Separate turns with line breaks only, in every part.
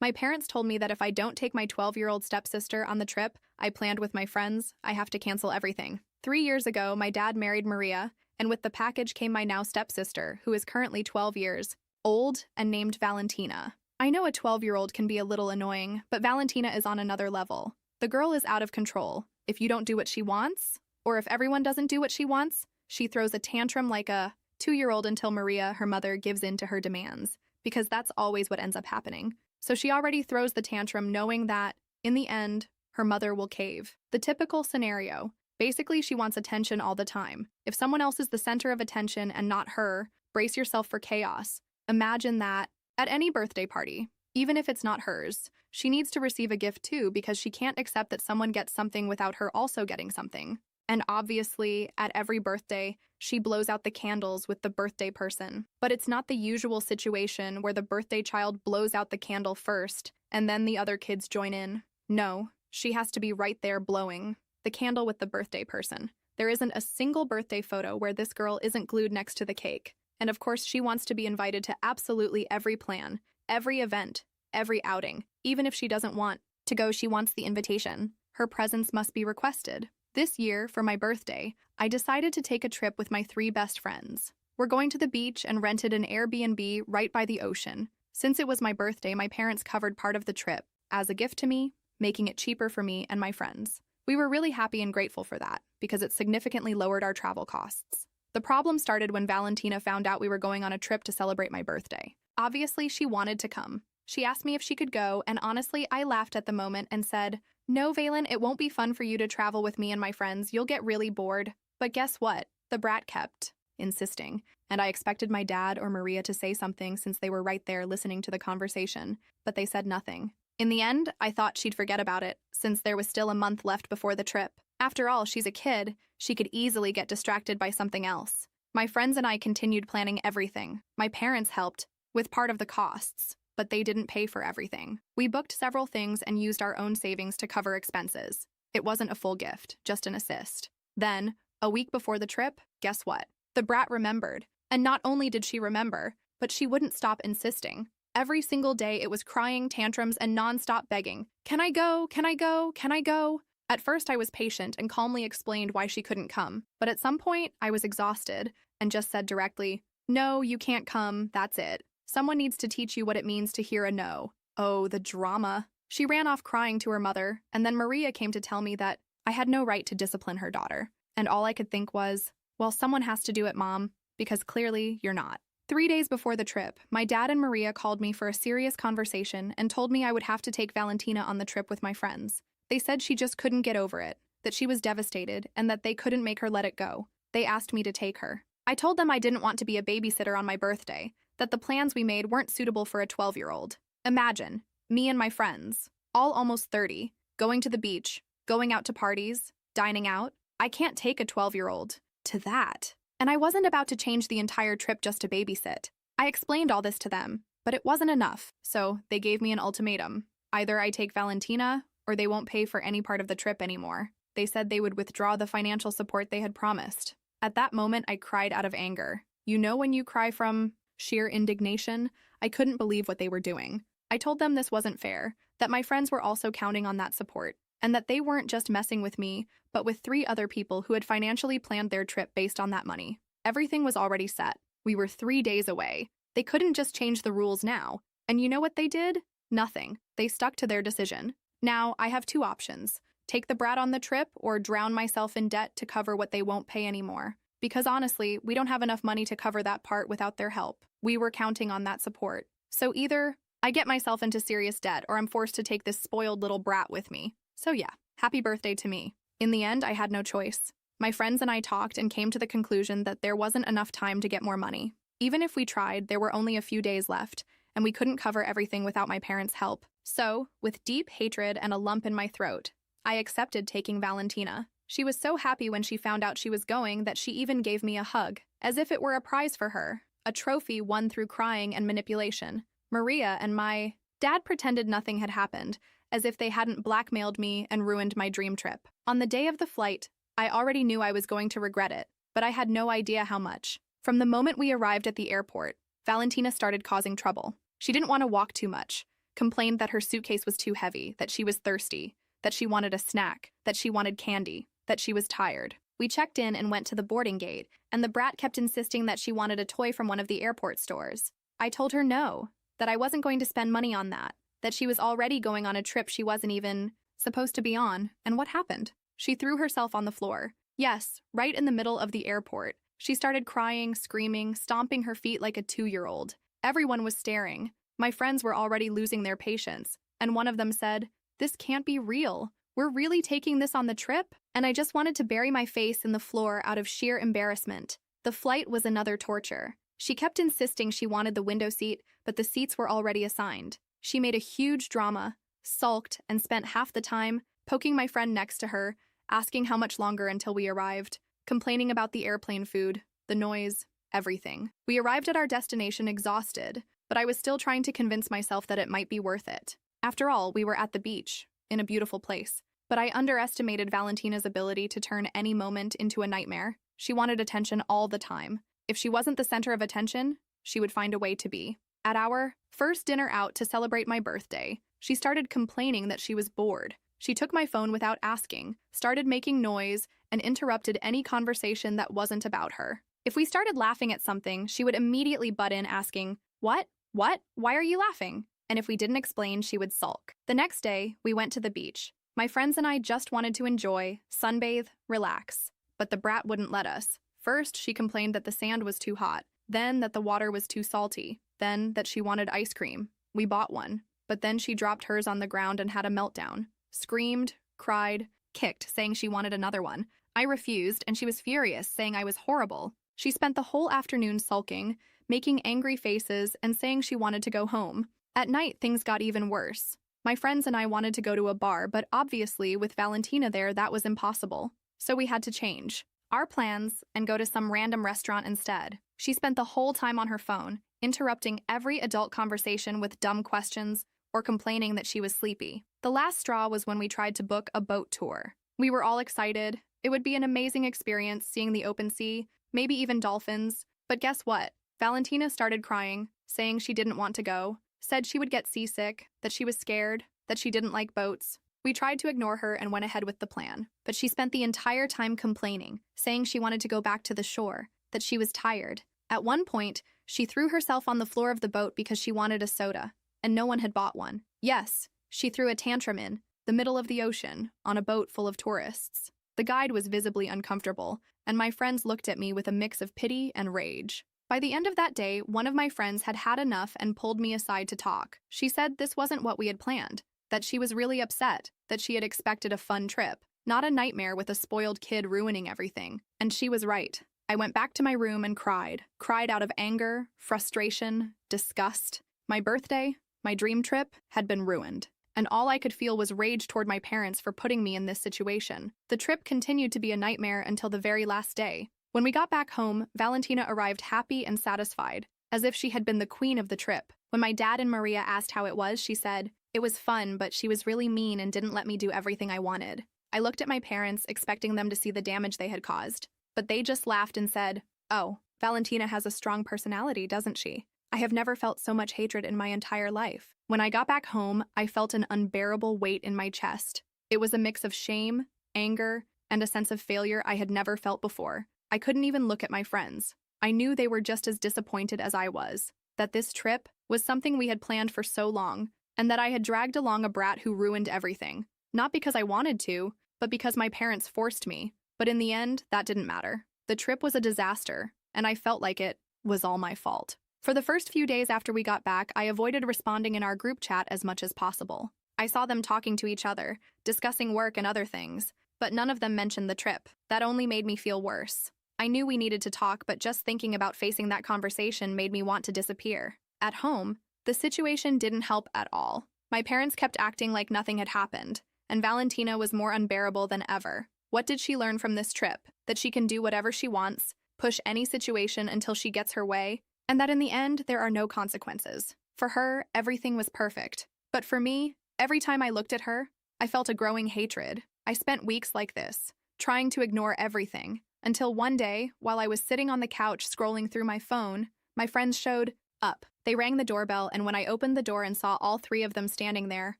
My parents told me that if I don't take my 12-year-old stepsister on the trip I planned with my friends, I have to cancel everything. 3 years ago, my dad married Maria, and with the package came my now stepsister, who is currently 12 years old and named Valentina. I know a 12-year-old can be a little annoying, but Valentina is on another level. The girl is out of control. If you don't do what she wants, or if everyone doesn't do what she wants, she throws a tantrum like a 2-year-old until Maria, her mother, gives in to her demands, because that's always what ends up happening. So she already throws the tantrum knowing that, in the end, her mother will cave. The typical scenario. Basically, she wants attention all the time. If someone else is the center of attention and not her, brace yourself for chaos. Imagine that at any birthday party, even if it's not hers, she needs to receive a gift too because she can't accept that someone gets something without her also getting something. And obviously, at every birthday, she blows out the candles with the birthday person. But it's not the usual situation where the birthday child blows out the candle first and then the other kids join in. No, she has to be right there blowing the candle with the birthday person. There isn't a single birthday photo where this girl isn't glued next to the cake. And of course, she wants to be invited to absolutely every plan, every event, every outing. Even if she doesn't want to go, she wants the invitation. Her presence must be requested. This year, for my birthday, I decided to take a trip with my 3 best friends. We're going to the beach and rented an Airbnb right by the ocean. Since it was my birthday, my parents covered part of the trip as a gift to me, making it cheaper for me and my friends. We were really happy and grateful for that because it significantly lowered our travel costs. The problem started when Valentina found out we were going on a trip to celebrate my birthday. Obviously, she wanted to come. She asked me if she could go, and honestly, I laughed at the moment and said, "No, Valen, it won't be fun for you to travel with me and my friends. You'll get really bored." But guess what? The brat kept insisting, and I expected my dad or Maria to say something since they were right there listening to the conversation, but they said nothing. In the end, I thought she'd forget about it, since there was still a month left before the trip. After all, she's a kid. She could easily get distracted by something else. My friends and I continued planning everything. My parents helped with part of the costs, but they didn't pay for everything. We booked several things and used our own savings to cover expenses. It wasn't a full gift, just an assist. Then, a week before the trip, guess what? The brat remembered. And not only did she remember, but she wouldn't stop insisting. Every single day it was crying, tantrums, and non-stop begging. "Can I go? Can I go? Can I go?" At first I was patient and calmly explained why she couldn't come, but at some point I was exhausted and just said directly, "No, you can't come, that's it. Someone needs to teach you what it means to hear a no." Oh, the drama. She ran off crying to her mother, and then Maria came to tell me that I had no right to discipline her daughter. And all I could think was, well, someone has to do it, Mom, because clearly you're not. 3 days before the trip, my dad and Maria called me for a serious conversation and told me I would have to take Valentina on the trip with my friends. They said she just couldn't get over it, that she was devastated, and that they couldn't make her let it go. They asked me to take her. I told them I didn't want to be a babysitter on my birthday, that the plans we made weren't suitable for a 12-year-old. Imagine, me and my friends, all almost 30, going to the beach, going out to parties, dining out. I can't take a 12-year-old to that. And I wasn't about to change the entire trip just to babysit. I explained all this to them, but it wasn't enough, so they gave me an ultimatum. Either I take Valentina, or they won't pay for any part of the trip anymore. They said they would withdraw the financial support they had promised. At that moment, I cried out of anger. You know when you cry from sheer indignation? I couldn't believe what they were doing. I told them this wasn't fair, that my friends were also counting on that support, and that they weren't just messing with me, but with 3 other people who had financially planned their trip based on that money. Everything was already set. We were 3 days away. They couldn't just change the rules now. And you know what they did? Nothing. They stuck to their decision. Now, I have 2 options. Take the brat on the trip or drown myself in debt to cover what they won't pay anymore. Because honestly, we don't have enough money to cover that part without their help. We were counting on that support. So either I get myself into serious debt or I'm forced to take this spoiled little brat with me. So yeah, happy birthday to me. In the end, I had no choice. My friends and I talked and came to the conclusion that there wasn't enough time to get more money. Even if we tried, there were only a few days left, and we couldn't cover everything without my parents' help. So, with deep hatred and a lump in my throat, I accepted taking Valentina. She was so happy when she found out she was going that she even gave me a hug, as if it were a prize for her, a trophy won through crying and manipulation. Maria and my dad pretended nothing had happened, as if they hadn't blackmailed me and ruined my dream trip. On the day of the flight, I already knew I was going to regret it, but I had no idea how much. From the moment we arrived at the airport, Valentina started causing trouble. She didn't want to walk too much, complained that her suitcase was too heavy, that she was thirsty, that she wanted a snack, that she wanted candy, that she was tired. We checked in and went to the boarding gate, and the brat kept insisting that she wanted a toy from one of the airport stores. I told her no, that I wasn't going to spend money on that she was already going on a trip she wasn't even supposed to be on, and what happened? She threw herself on the floor. Yes, right in the middle of the airport. She started crying, screaming, stomping her feet like a 2-year-old. Everyone was staring. My friends were already losing their patience, and one of them said, "This can't be real. We're really taking this on the trip?" And I just wanted to bury my face in the floor out of sheer embarrassment. The flight was another torture. She kept insisting she wanted the window seat, but the seats were already assigned. She made a huge drama, sulked, and spent half the time poking my friend next to her, asking how much longer until we arrived, complaining about the airplane food, the noise, everything. We arrived at our destination exhausted, but I was still trying to convince myself that it might be worth it. After all, we were at the beach, in a beautiful place. But I underestimated Valentina's ability to turn any moment into a nightmare. She wanted attention all the time. If she wasn't the center of attention, she would find a way to be. At our first dinner out to celebrate my birthday, she started complaining that she was bored. She took my phone without asking, started making noise, and interrupted any conversation that wasn't about her. If we started laughing at something, she would immediately butt in asking, "What? What? Why are you laughing?" And if we didn't explain, she would sulk. The next day, we went to the beach. My friends and I just wanted to enjoy, sunbathe, relax. But the brat wouldn't let us. First, she complained that the sand was too hot, then that the water was too salty, then that she wanted ice cream. We bought one. But then she dropped hers on the ground and had a meltdown. Screamed, cried, kicked, saying she wanted another one. I refused, and she was furious, saying I was horrible. She spent the whole afternoon sulking, making angry faces, and saying she wanted to go home. At night, things got even worse. My friends and I wanted to go to a bar, but obviously, with Valentina there, that was impossible. So we had to change our plans and go to some random restaurant instead. She spent the whole time on her phone, interrupting every adult conversation with dumb questions or complaining that she was sleepy. The last straw was when we tried to book a boat tour. We were all excited. It would be an amazing experience seeing the open sea, maybe even dolphins. But guess what? Valentina started crying, saying she didn't want to go, said she would get seasick, that she was scared, that she didn't like boats. We tried to ignore her and went ahead with the plan, but she spent the entire time complaining, saying she wanted to go back to the shore, that she was tired. At one point, she threw herself on the floor of the boat because she wanted a soda, and no one had bought one. Yes, she threw a tantrum in the middle of the ocean, on a boat full of tourists. The guide was visibly uncomfortable, and my friends looked at me with a mix of pity and rage. By the end of that day, one of my friends had had enough and pulled me aside to talk. She said this wasn't what we had planned, that she was really upset, that she had expected a fun trip, not a nightmare with a spoiled kid ruining everything. And she was right. I went back to my room and cried out of anger, frustration, disgust. My birthday, my dream trip, had been ruined, and all I could feel was rage toward my parents for putting me in this situation. The trip continued to be a nightmare until the very last day. When we got back home, Valentina arrived happy and satisfied, as if she had been the queen of the trip. When my dad and Maria asked how it was, she said, "It was fun, but she was really mean and didn't let me do everything I wanted." I looked at my parents, expecting them to see the damage they had caused, but they just laughed and said, "Oh, Valentina has a strong personality, doesn't she? I have never felt so much hatred in my entire life." When I got back home, I felt an unbearable weight in my chest. It was a mix of shame, anger, and a sense of failure I had never felt before. I couldn't even look at my friends. I knew they were just as disappointed as I was, that this trip was something we had planned for so long, and that I had dragged along a brat who ruined everything. Not because I wanted to, but because my parents forced me. But in the end, that didn't matter. The trip was a disaster, and I felt like it was all my fault. For the first few days after we got back, I avoided responding in our group chat as much as possible. I saw them talking to each other, discussing work and other things, but none of them mentioned the trip. That only made me feel worse. I knew we needed to talk, but just thinking about facing that conversation made me want to disappear. At home, the situation didn't help at all. My parents kept acting like nothing had happened, and Valentina was more unbearable than ever. What did she learn from this trip? That she can do whatever she wants, push any situation until she gets her way, and that in the end, there are no consequences. For her, everything was perfect. But for me, every time I looked at her, I felt a growing hatred. I spent weeks like this, trying to ignore everything, until one day, while I was sitting on the couch scrolling through my phone, my friends showed Up. They rang the doorbell, and when I opened the door and saw all three of them standing there,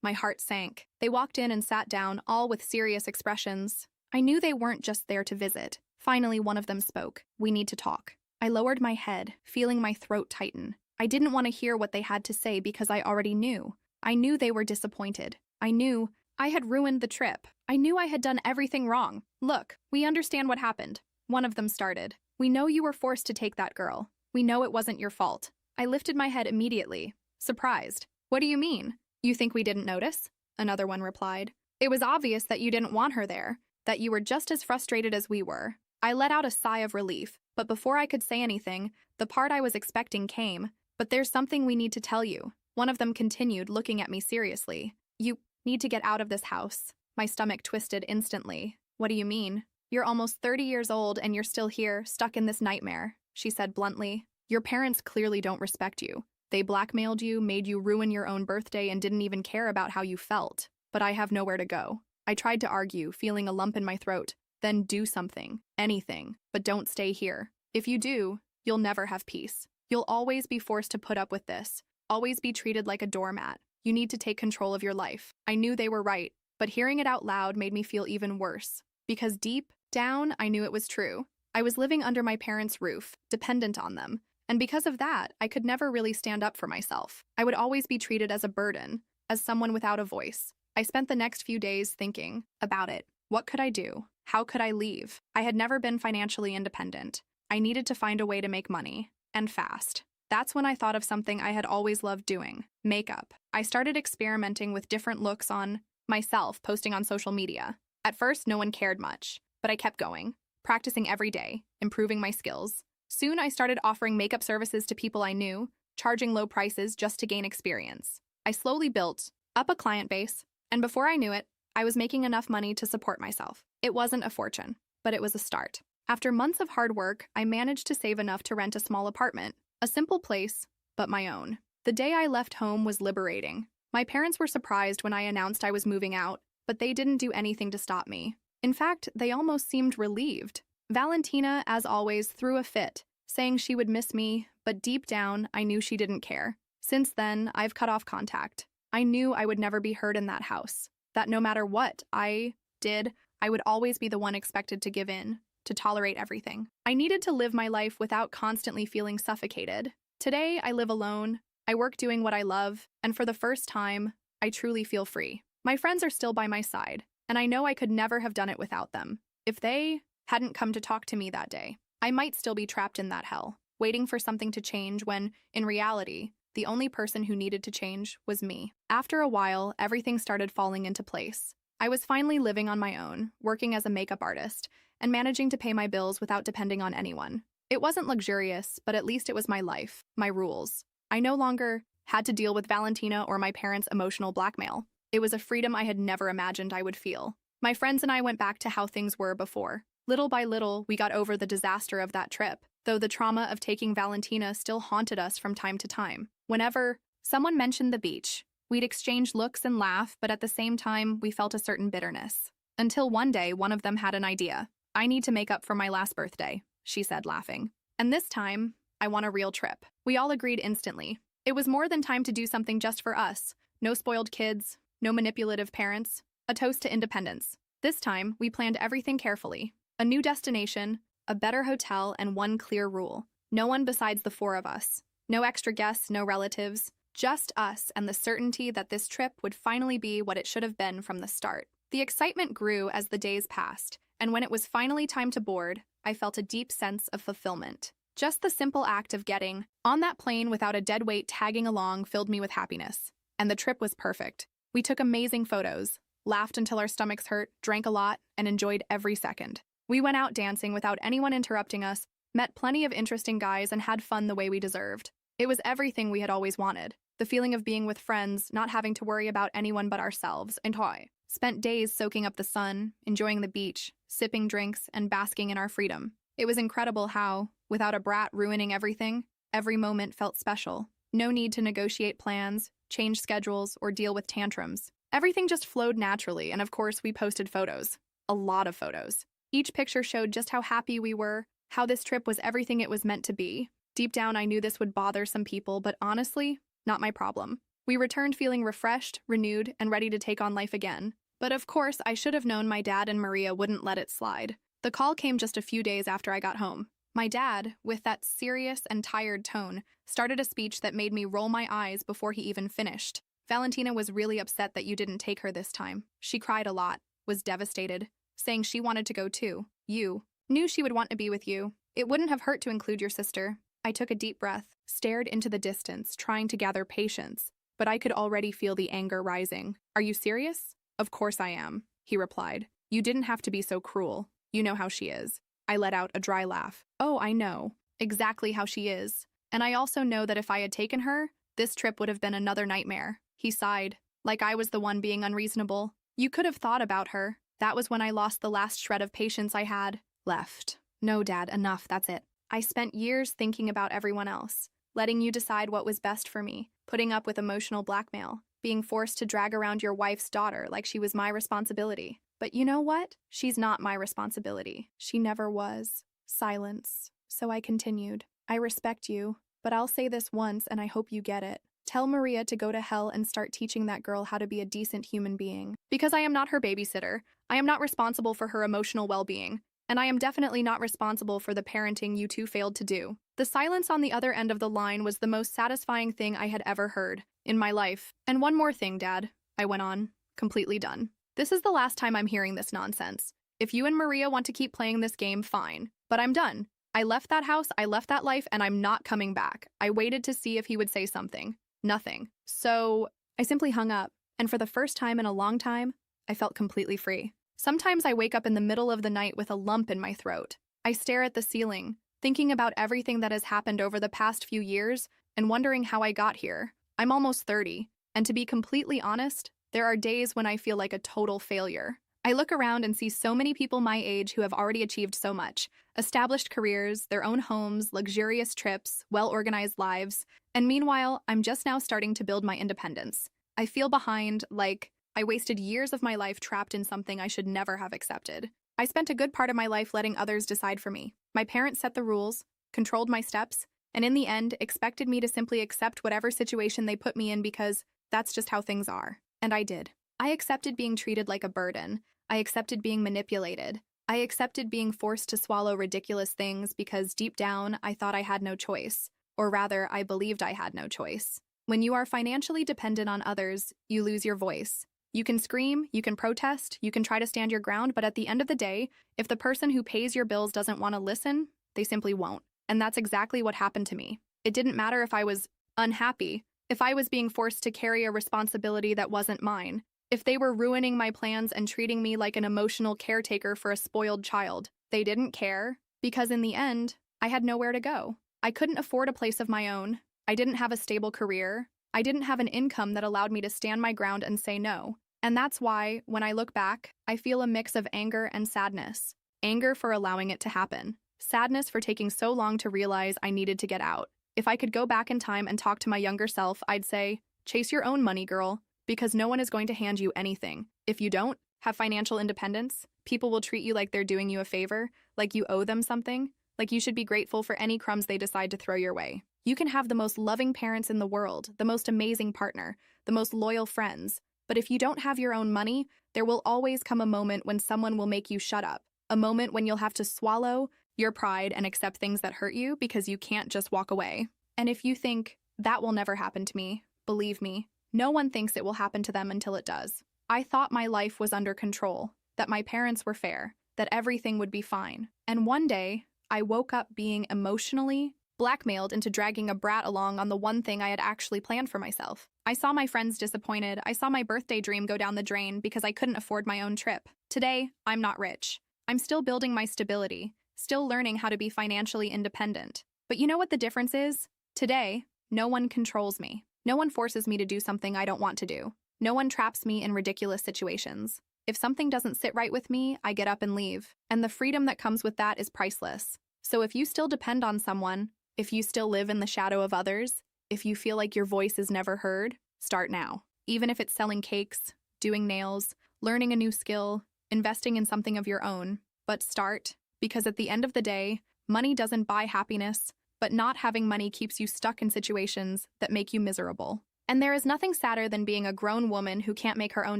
my heart sank. They walked in and sat down, all with serious expressions. I knew they weren't just there to visit. Finally, one of them spoke. "We need to talk." I lowered my head, feeling my throat tighten. I didn't want to hear what they had to say because I already knew. I knew they were disappointed. I knew I had ruined the trip. I knew I had done everything wrong. "Look, we understand what happened." One of them started. "We know you were forced to take that girl. We know it wasn't your fault." I lifted my head immediately, surprised. "What do you mean? You think we didn't notice?" Another one replied. "It was obvious that you didn't want her there, that you were just as frustrated as we were." I let out a sigh of relief, but before I could say anything, the part I was expecting came. "But there's something we need to tell you." One of them continued, looking at me seriously. "You need to get out of this house." My stomach twisted instantly. "What do you mean?" "You're almost 30 years old and you're still here, stuck in this nightmare," she said bluntly. "Your parents clearly don't respect you. They blackmailed you, made you ruin your own birthday, and didn't even care about how you felt. But I have nowhere to go." I tried to argue, feeling a lump in my throat. "Then do something, anything, but don't stay here. If you do, you'll never have peace. You'll always be forced to put up with this, always be treated like a doormat. You need to take control of your life." I knew they were right, but hearing it out loud made me feel even worse. Because deep down, I knew it was true. I was living under my parents' roof, dependent on them. And because of that, I could never really stand up for myself. I would always be treated as a burden, as someone without a voice. I spent the next few days thinking about it. What could I do? How could I leave? I had never been financially independent. I needed to find a way to make money, and fast. That's when I thought of something I had always loved doing: makeup. I started experimenting with different looks on myself, posting on social media. At first, no one cared much, but I kept going, practicing every day, improving my skills. Soon, I started offering makeup services to people I knew, charging low prices just to gain experience. I slowly built up a client base, and before I knew it, I was making enough money to support myself. It wasn't a fortune, but it was a start. After months of hard work, I managed to save enough to rent a small apartment, a simple place, but my own. The day I left home was liberating. My parents were surprised when I announced I was moving out, but they didn't do anything to stop me. In fact, they almost seemed relieved. Valentina, as always, threw a fit, saying she would miss me, but deep down, I knew she didn't care. Since then, I've cut off contact. I knew I would never be heard in that house, that no matter what I did, I would always be the one expected to give in, to tolerate everything. I needed to live my life without constantly feeling suffocated. Today, I live alone, I work doing what I love, and for the first time, I truly feel free. My friends are still by my side, and I know I could never have done it without them. If they hadn't come to talk to me that day, I might still be trapped in that hell, waiting for something to change when, in reality, the only person who needed to change was me. After a while, everything started falling into place. I was finally living on my own, working as a makeup artist, and managing to pay my bills without depending on anyone. It wasn't luxurious, but at least it was my life, my rules. I no longer had to deal with Valentina or my parents' emotional blackmail. It was a freedom I had never imagined I would feel. My friends and I went back to how things were before. Little by little, we got over the disaster of that trip, though the trauma of taking Valentina still haunted us from time to time. Whenever someone mentioned the beach, we'd exchange looks and laugh, but at the same time, we felt a certain bitterness. Until one day, one of them had an idea. "I need to make up for my last birthday," she said, laughing. "And this time, I want a real trip." We all agreed instantly. It was more than time to do something just for us. No spoiled kids, no manipulative parents, a toast to independence. This time, we planned everything carefully. A new destination, a better hotel, and one clear rule: no one besides the four of us. No extra guests, no relatives, just us and the certainty that this trip would finally be what it should have been from the start. The excitement grew as the days passed, and when it was finally time to board, I felt a deep sense of fulfillment. Just the simple act of getting on that plane without a dead weight tagging along filled me with happiness. And the trip was perfect. We took amazing photos, laughed until our stomachs hurt, drank a lot, and enjoyed every second. We went out dancing without anyone interrupting us, met plenty of interesting guys, and had fun the way we deserved. It was everything we had always wanted. The feeling of being with friends, not having to worry about anyone but ourselves, and I spent days soaking up the sun, enjoying the beach, sipping drinks, and basking in our freedom. It was incredible how, without a brat ruining everything, every moment felt special. No need to negotiate plans, change schedules, or deal with tantrums. Everything just flowed naturally, and of course, we posted photos. A lot of photos. Each picture showed just how happy we were, how this trip was everything it was meant to be. Deep down, I knew this would bother some people, but honestly, not my problem. We returned feeling refreshed, renewed, and ready to take on life again. But of course, I should have known my dad and Maria wouldn't let it slide. The call came just a few days after I got home. My dad, with that serious and tired tone, started a speech that made me roll my eyes before he even finished. Valentina was really upset that you didn't take her this time. She cried a lot, was devastated, saying she wanted to go too. You knew she would want to be with you. It wouldn't have hurt to include your sister. I took a deep breath, stared into the distance, trying to gather patience, but I could already feel the anger rising. Are you serious? Of course I am, he replied. You didn't have to be so cruel. You know how she is. I let out a dry laugh. Oh, I know. Exactly how she is. And I also know that if I had taken her, this trip would have been another nightmare. He sighed, like I was the one being unreasonable. You could have thought about her. That was when I lost the last shred of patience I had left. No, Dad, enough, that's it. I spent years thinking about everyone else, letting you decide what was best for me, putting up with emotional blackmail, being forced to drag around your wife's daughter like she was my responsibility. But you know what? She's not my responsibility. She never was. Silence. So I continued. I respect you, but I'll say this once and I hope you get it. Tell Maria to go to hell and start teaching that girl how to be a decent human being. Because I am not her babysitter. I am not responsible for her emotional well-being. And I am definitely not responsible for the parenting you two failed to do. The silence on the other end of the line was the most satisfying thing I had ever heard in my life. And one more thing, Dad, I went on, completely done. This is the last time I'm hearing this nonsense. If you and Maria want to keep playing this game, fine. But I'm done. I left that house, I left that life, and I'm not coming back. I waited to see if he would say something. Nothing. So I simply hung up. And for the first time in a long time, I felt completely free. Sometimes I wake up in the middle of the night with a lump in my throat. I stare at the ceiling, thinking about everything that has happened over the past few years and wondering how I got here. I'm almost 30, and to be completely honest, there are days when I feel like a total failure. I look around and see so many people my age who have already achieved so much. Established careers, their own homes, luxurious trips, well-organized lives. And meanwhile, I'm just now starting to build my independence. I feel behind, like I wasted years of my life trapped in something I should never have accepted. I spent a good part of my life letting others decide for me. My parents set the rules, controlled my steps, and in the end, expected me to simply accept whatever situation they put me in because that's just how things are. And I did. I accepted being treated like a burden. I accepted being manipulated. I accepted being forced to swallow ridiculous things because deep down, I thought I had no choice. Or rather, I believed I had no choice. When you are financially dependent on others, you lose your voice. You can scream, you can protest, you can try to stand your ground, but at the end of the day, if the person who pays your bills doesn't want to listen, they simply won't. And that's exactly what happened to me. It didn't matter if I was unhappy, if I was being forced to carry a responsibility that wasn't mine, if they were ruining my plans and treating me like an emotional caretaker for a spoiled child. They didn't care, because in the end, I had nowhere to go. I couldn't afford a place of my own. I didn't have a stable career. I didn't have an income that allowed me to stand my ground and say no. And that's why, when I look back, I feel a mix of anger and sadness. Anger for allowing it to happen. Sadness for taking so long to realize I needed to get out. If I could go back in time and talk to my younger self, I'd say, chase your own money, girl, because no one is going to hand you anything. If you don't have financial independence, people will treat you like they're doing you a favor, like you owe them something, like you should be grateful for any crumbs they decide to throw your way. You can have the most loving parents in the world, the most amazing partner, the most loyal friends, but if you don't have your own money, there will always come a moment when someone will make you shut up, a moment when you'll have to swallow your pride and accept things that hurt you because you can't just walk away. And if you think, that will never happen to me, believe me, no one thinks it will happen to them until it does. I thought my life was under control, that my parents were fair, that everything would be fine. And one day, I woke up being emotionally blackmailed into dragging a brat along on the one thing I had actually planned for myself. I saw my friends disappointed. I saw my birthday dream go down the drain because I couldn't afford my own trip. Today, I'm not rich. I'm still building my stability, still learning how to be financially independent. But you know what the difference is? Today, no one controls me. No one forces me to do something I don't want to do. No one traps me in ridiculous situations. If something doesn't sit right with me, I get up and leave. And the freedom that comes with that is priceless. So if you still depend on someone, if you still live in the shadow of others, if you feel like your voice is never heard, start now. Even if it's selling cakes, doing nails, learning a new skill, investing in something of your own. But start, because at the end of the day, money doesn't buy happiness, but not having money keeps you stuck in situations that make you miserable. And there is nothing sadder than being a grown woman who can't make her own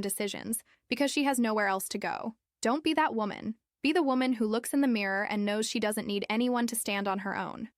decisions because she has nowhere else to go. Don't be that woman. Be the woman who looks in the mirror and knows she doesn't need anyone to stand on her own.